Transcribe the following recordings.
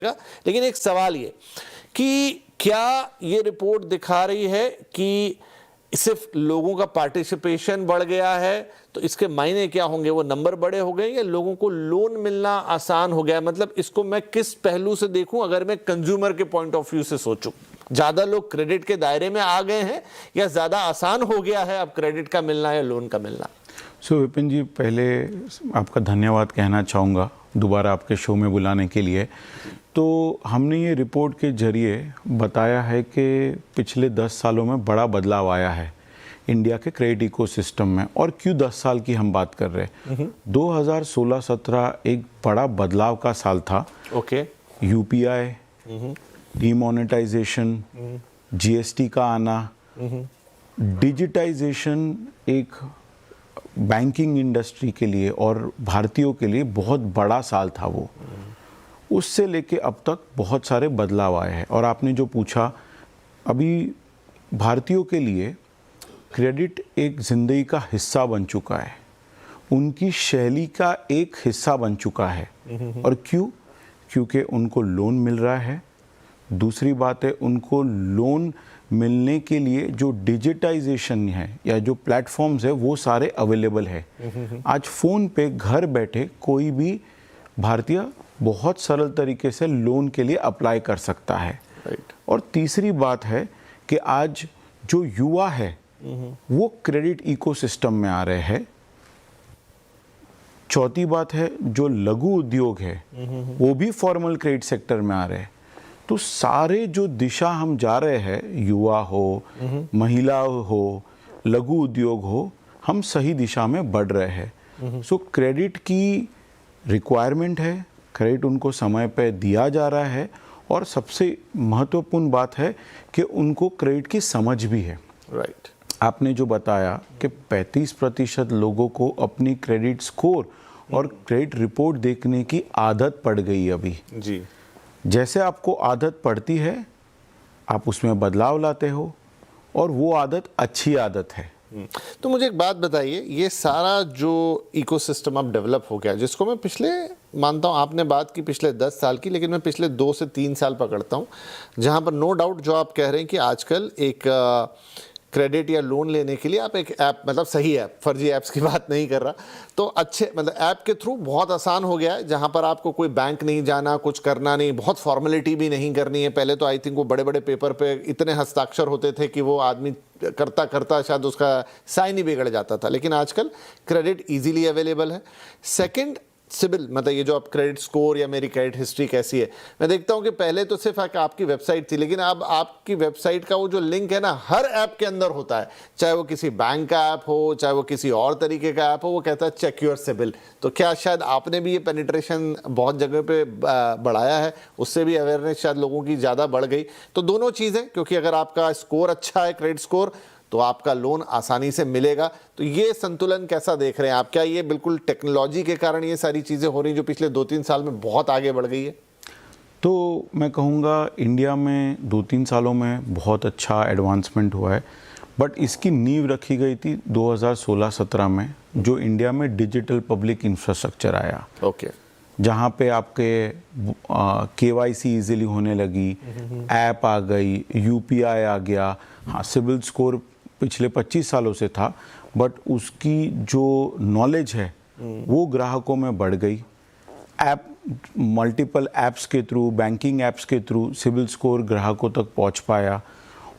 लेकिन एक सवाल ये कि क्या ये रिपोर्ट दिखा रही है कि सिर्फ लोगों का पार्टिसिपेशन बढ़ गया है, तो इसके मायने क्या होंगे? वो नंबर बड़े हो गए या लोगों को लोन मिलना आसान हो गया? मतलब इसको मैं किस पहलू से देखूं अगर मैं कंज्यूमर के पॉइंट ऑफ व्यू से सोचूं? ज्यादा लोग क्रेडिट के दायरे में आ गए हैं या ज्यादा आसान हो गया है अब क्रेडिट का मिलना या लोन का मिलना? विपिन जी, पहले आपका धन्यवाद कहना चाहूँगा दोबारा आपके शो में बुलाने के लिए। तो हमने ये रिपोर्ट के जरिए बताया है कि पिछले 10 सालों में बड़ा बदलाव आया है इंडिया के क्रेडिट इकोसिस्टम में। और क्यों 10 साल की हम बात कर रहे हैं? 2016-17 एक बड़ा बदलाव का साल था। ओके। यूपीआई, डीमोनेटाइजेशन, जीएसटी का आना, डिजिटाइजेशन एक बैंकिंग इंडस्ट्री के लिए और भारतीयों के लिए बहुत बड़ा साल था वो। उससे लेके अब तक बहुत सारे बदलाव आए हैं। और आपने जो पूछा, अभी भारतीयों के लिए क्रेडिट एक ज़िंदगी का हिस्सा बन चुका है, उनकी शैली का एक हिस्सा बन चुका है। और क्यों? क्योंकि उनको लोन मिल रहा है। दूसरी बात है, उनको लोन मिलने के लिए जो डिजिटाइजेशन है या जो प्लेटफॉर्म्स है वो सारे अवेलेबल है। आज फ़ोन पे घर बैठे कोई भी भारतीय बहुत सरल तरीके से लोन के लिए अप्लाई कर सकता है। और तीसरी बात है कि आज जो युवा है वो क्रेडिट इकोसिस्टम में आ रहे हैं। चौथी बात है, जो लघु उद्योग है वो भी फॉर्मल क्रेडिट सेक्टर में आ रहे हैं। तो सारे जो दिशा हम जा रहे हैं, युवा हो, महिला हो, लघु उद्योग हो, हम सही दिशा में बढ़ रहे हैं। सो क्रेडिट की रिक्वायरमेंट है, क्रेडिट उनको समय पे दिया जा रहा है। और सबसे महत्वपूर्ण बात है कि उनको क्रेडिट की समझ भी है। राइट। आपने जो बताया कि 35% लोगों को अपनी क्रेडिट स्कोर और क्रेडिट रिपोर्ट देखने की आदत पड़ गई अभी जी। जैसे आपको आदत पड़ती है, आप उसमें बदलाव लाते हो और वो आदत अच्छी आदत है। तो मुझे एक बात बताइए, ये सारा जो इकोसिस्टम अब डेवलप हो गया, जिसको मैं पिछले, मानता हूँ आपने बात की पिछले 10 साल की, लेकिन मैं पिछले 2 से 3 साल पकड़ता हूँ, जहाँ पर नो डाउट जो आप कह रहे हैं कि आजकल एक क्रेडिट या लोन लेने के लिए आप एक ऐप, मतलब सही ऐप, फर्जी ऐप्स की बात नहीं कर रहा, तो अच्छे मतलब ऐप के थ्रू बहुत आसान हो गया है, जहां पर आपको कोई बैंक नहीं जाना, कुछ करना नहीं, बहुत फॉर्मेलिटी भी नहीं करनी है। पहले तो आई थिंक वो बड़े बड़े पेपर पे इतने हस्ताक्षर होते थे कि वो आदमी करता करता शायद उसका साइन ही बिगड़ जाता था, लेकिन आजकल क्रेडिट ईजिली अवेलेबल है। सेकेंड, सिबिल, मतलब ये जो आप क्रेडिट स्कोर या मेरी क्रेडिट हिस्ट्री कैसी है, मैं देखता हूँ कि पहले तो सिर्फ आपकी वेबसाइट थी, लेकिन अब आपकी वेबसाइट का वो जो लिंक है ना, हर ऐप के अंदर होता है, चाहे वो किसी बैंक का ऐप हो, चाहे वो किसी और तरीके का ऐप हो, वो कहता है चेक योर सिबिल। तो क्या शायद आपने भी ये पेनिट्रेशन बहुत जगह पे बढ़ाया है, उससे भी अवेयरनेस शायद लोगों की ज़्यादा बढ़ गई? तो दोनों चीज़ें, क्योंकि अगर आपका स्कोर अच्छा है, क्रेडिट स्कोर, तो आपका लोन आसानी से मिलेगा। तो ये संतुलन कैसा देख रहे हैं आप? क्या ये बिल्कुल टेक्नोलॉजी के कारण ये सारी चीज़ें हो रही जो पिछले 2-3 साल में बहुत आगे बढ़ गई है? तो मैं कहूँगा इंडिया में 2-3 सालों में बहुत अच्छा एडवांसमेंट हुआ है, बट इसकी नींव रखी गई थी 2016-17 में, जो इंडिया में डिजिटल पब्लिक इंफ्रास्ट्रक्चर आया। ओके। जहाँ पे आपके केवाईसी इजीली होने लगी, ऐप आ गई, यूपीआई आ गया। हाँ, सिबिल स्कोर पिछले 25 सालों से था, बट उसकी जो नॉलेज है वो ग्राहकों में बढ़ गई। ऐप, मल्टीपल ऐप्स के थ्रू, बैंकिंग ऐप्स के थ्रू सिबिल स्कोर ग्राहकों तक पहुंच पाया।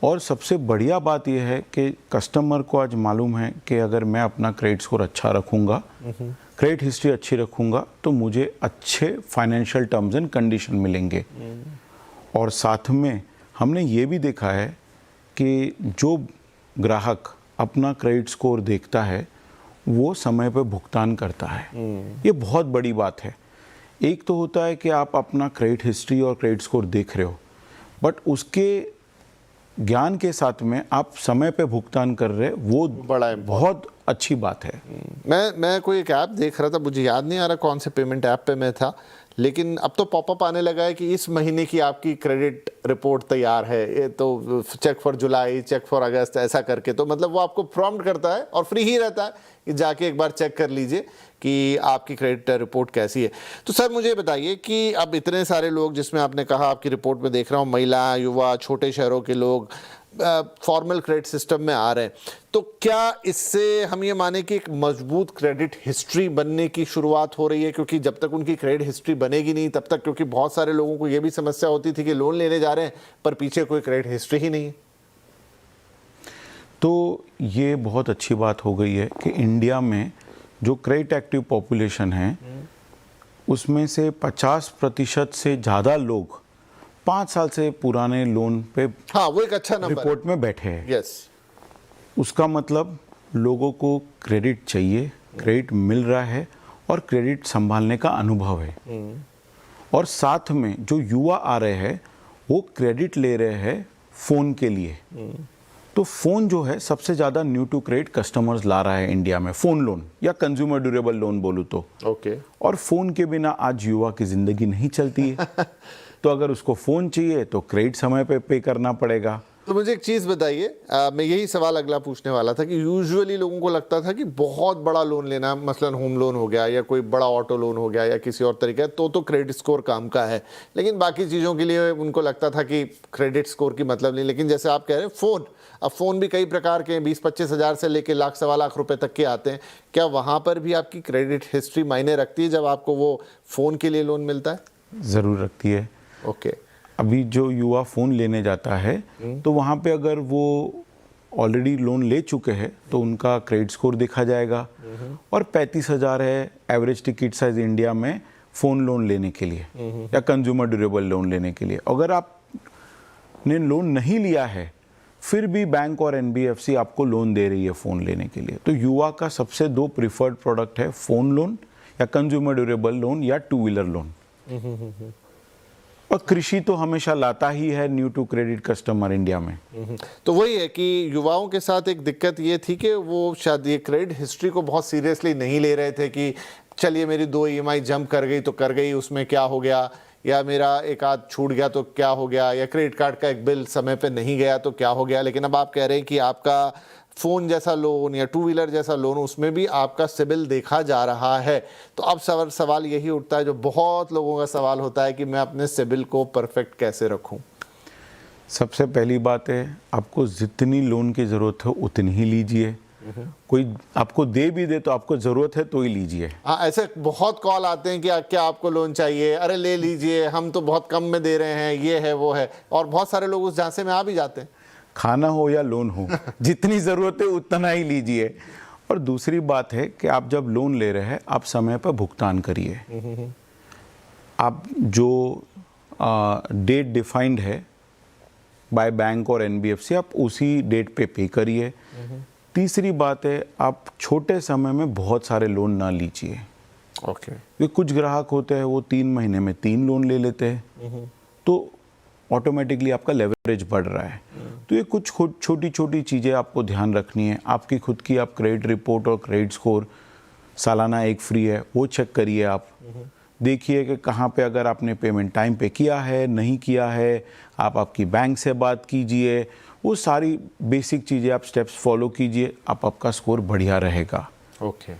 और सबसे बढ़िया बात यह है कि कस्टमर को आज मालूम है कि अगर मैं अपना क्रेडिट स्कोर अच्छा रखूँगा, क्रेडिट हिस्ट्री अच्छी रखूँगा, तो मुझे अच्छे फाइनेंशियल टर्म्स एंड कंडीशन मिलेंगे। और साथ में हमने ये भी देखा है कि जो ग्राहक अपना क्रेडिट स्कोर देखता है वो समय पर भुगतान करता है। ये बहुत बड़ी बात है। एक तो होता है कि आप अपना क्रेडिट हिस्ट्री और क्रेडिट स्कोर देख रहे हो, बट उसके ज्ञान के साथ में आप समय पे भुगतान कर रहे, वो बड़ा बहुत अच्छी बात है। मैं कोई एक ऐप देख रहा था, मुझे याद नहीं आ रहा कौन से पेमेंट ऐप पे मैं था, लेकिन अब तो पॉपअप आने लगा है कि इस महीने की आपकी क्रेडिट रिपोर्ट तैयार है, ये तो check for July, check for August, ऐसा करके। तो मतलब वो आपको प्रॉम्प्ट करता है और फ्री ही रहता है कि जाके एक बार चेक कर लीजिए कि आपकी क्रेडिट रिपोर्ट कैसी है। तो सर मुझे बताइए कि अब इतने सारे लोग, जिसमें आपने कहा आपकी रिपोर्ट में देख रहा हूँ महिला, युवा, छोटे शहरों के लोग फॉर्मल क्रेडिट सिस्टम में आ रहे हैं, तो क्या इससे हम ये माने कि एक मजबूत क्रेडिट हिस्ट्री बनने की शुरुआत हो रही है? क्योंकि जब तक उनकी क्रेडिट हिस्ट्री बनेगी नहीं तब तक, क्योंकि बहुत सारे लोगों को ये भी समस्या होती थी कि लोन लेने जा रहे हैं पर पीछे कोई क्रेडिट हिस्ट्री ही नहीं है। तो ये बहुत अच्छी बात हो गई है कि इंडिया में जो क्रेडिट एक्टिव पॉपुलेशन है उसमें से 50% से ज़्यादा लोग 5 साल से पुराने लोन पे हाँ, वो एक अच्छा नंबर रिपोर्ट में बैठे हैं। यस। उसका मतलब लोगों को क्रेडिट चाहिए, क्रेडिट मिल रहा है और क्रेडिट संभालने का अनुभव है। और साथ में जो युवा आ रहे हैं वो क्रेडिट ले रहे हैं फ़ोन के लिए। तो फ़ोन जो है सबसे ज़्यादा न्यू टू क्रेडिट कस्टमर्स ला रहा है इंडिया में, फ़ोन लोन या कंज्यूमर ड्यूरेबल लोन बोलूँ तो। ओके। और फ़ोन के बिना आज युवा की ज़िंदगी नहीं चलती है। तो अगर उसको फ़ोन चाहिए तो क्रेडिट समय पे करना पड़ेगा। तो मुझे एक चीज़ बताइए, मैं यही सवाल अगला पूछने वाला था कि यूजुअली लोगों को लगता था कि बहुत बड़ा लोन लेना, मसलन होम लोन हो गया या कोई बड़ा ऑटो लोन हो गया या किसी और तरीके तो क्रेडिट स्कोर काम का है, लेकिन बाकी चीज़ों के लिए उनको लगता था कि क्रेडिट स्कोर की मतलब नहीं। लेकिन जैसे आप कह रहे हैं फ़ोन, अब फ़ोन भी कई प्रकार के हैं, 20-25 हज़ार से लेकर लाख सवा लाख रुपए तक के आते हैं। क्या वहाँ पर भी आपकी क्रेडिट हिस्ट्री मायने रखती है जब आपको वो फ़ोन के लिए लोन मिलता है? ज़रूर रखती है। ओके। अभी जो युवा फ़ोन लेने जाता है तो वहाँ पे अगर वो ऑलरेडी लोन ले चुके हैं तो उनका क्रेडिट स्कोर देखा जाएगा। और 35,000 है एवरेज टिकट साइज इंडिया में फ़ोन लोन लेने के लिए या कंज्यूमर ड्यूरेबल लोन लेने के लिए। अगर आपने लोन नहीं लिया है फिर भी बैंक और NBFC आपको लोन दे रही है फ़ोन लेने के लिए, तो युवा का सबसे 2 प्रिफर्ड प्रोडक्ट है फ़ोन लोन या कंज्यूमर ड्यूरेबल लोन या 2 व्हीलर लोन। और कृषि तो हमेशा लाता ही है new to credit customer India में। तो वही है कि युवाओं के साथ एक दिक्कत ये थी कि वो शायद ये क्रेडिट हिस्ट्री को बहुत सीरियसली नहीं ले रहे थे कि चलिए मेरी 2 EMI जंप कर गई तो कर गई, उसमें क्या हो गया, या मेरा एक आध छूट गया तो क्या हो गया, या क्रेडिट कार्ड का एक बिल समय पे नहीं गया तो क्या हो गया। लेकिन अब आप कह रहे हैं कि आपका फ़ोन जैसा लोन या 2 व्हीलर जैसा लोन, उसमें भी आपका सिबिल देखा जा रहा है। तो अब सवाल यही उठता है जो बहुत लोगों का सवाल होता है कि मैं अपने सिबिल को परफेक्ट कैसे रखूं? सबसे पहली बात है आपको जितनी लोन की ज़रूरत है उतनी ही लीजिए। कोई आपको दे भी दे तो आपको ज़रूरत है तो ही लीजिए। हाँ, ऐसे बहुत कॉल आते हैं कि क्या आपको लोन चाहिए, अरे ले लीजिए, हम तो बहुत कम में दे रहे हैं, ये है वो है, और बहुत सारे लोग उस झांसे में आ भी जाते हैं। खाना हो या लोन हो जितनी ज़रूरत है उतना ही लीजिए। और दूसरी बात है कि आप जब लोन ले रहे हैं आप समय पर भुगतान करिए। आप जो डेट डिफाइंड है बाय बैंक और NBFC आप उसी डेट पे करिए। तीसरी बात है आप छोटे समय में बहुत सारे लोन ना लीजिए। ओके। ये कुछ ग्राहक होते हैं वो 3 महीने में 3 लोन ले लेते हैं, तो ऑटोमेटिकली आपका लेवरेज बढ़ रहा है। तो ये कुछ छोटी छोटी चीज़ें आपको ध्यान रखनी है। आपकी खुद की आप क्रेडिट रिपोर्ट और क्रेडिट स्कोर सालाना एक फ्री है, वो चेक करिए। आप देखिए कि कहाँ पे अगर आपने पेमेंट टाइम पे किया है, नहीं किया है, आप आपकी बैंक से बात कीजिए। वो सारी बेसिक चीज़ें आप स्टेप्स फॉलो कीजिए, आपका स्कोर बढ़िया रहेगा। ओके।